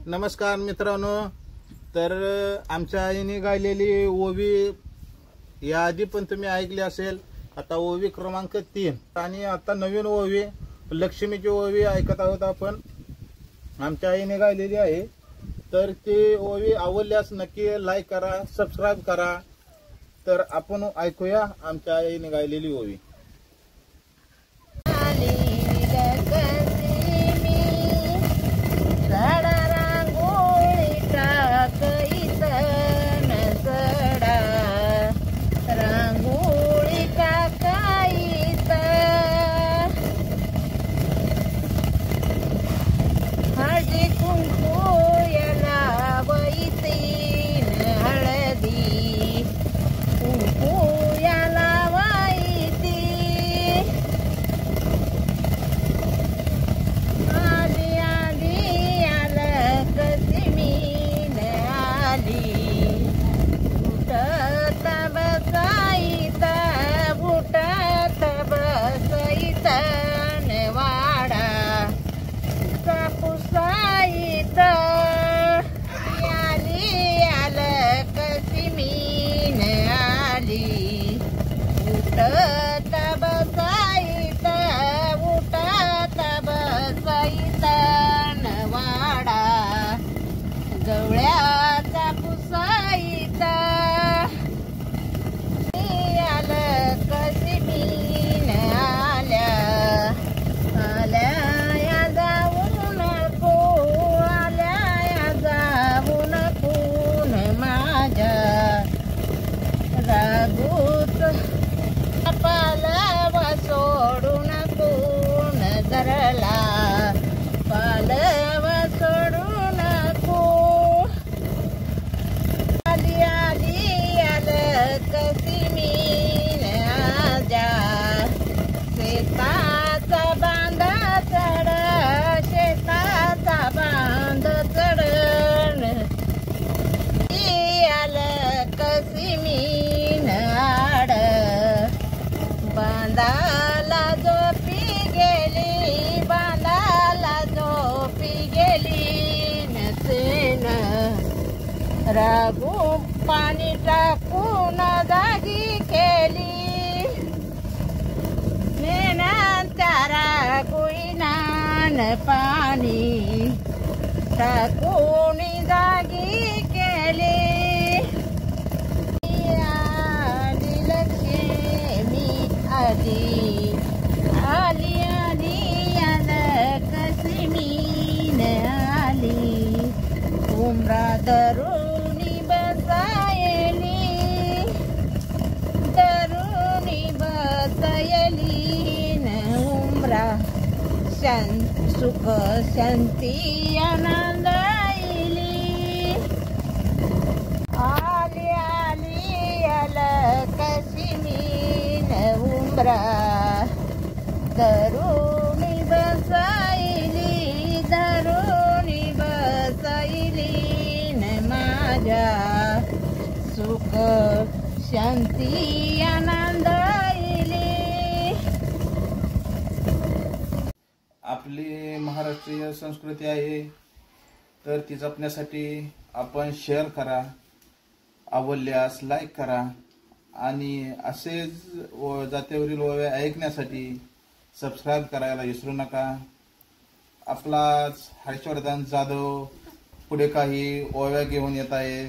नमस्कार मित्रांनो, तर आमच्या आईने गायलेली ओवी याआधी पण तुम्ही ऐकली असेल। आता ओवी क्रमांक 3 आणि आता नवीन ओवी लक्ष्मीची ओवी ऐकत आहोत आपण। आमच्या आईने गायलेली आहे, तर ती ओवी आवडल्यास नक्की लाईक करा, सबस्क्राइब करा। तर आपण ऐकूया आमच्या आईने गायलेली ओवी। रागू पाणी टाकून जागी केली, नेनांच्या रागुईनान पाणी टाकून जागी केली। आली लक्ष्मी आली, आली आली आलं कस्मीन आली, उमरा धरून सुख शांती आनंद आली, आली आली आलं कस्मीन उमरा धरुणी बसायली, धरुणी बसायली न माझ्या सुख शांती आनंद आली। आपली महाराष्ट्रीय संस्कृती आहे, तर ती जपण्यासाठी आपण शेअर करा, आवडल्यास लाईक करा आणि असेच जात्यावरील ओव्या ऐकण्यासाठी सबस्क्राइब करायला विसरू नका। आपलाच हर्षवर्धन जाधव पुढे काही ओव्या घेऊन येत आहे।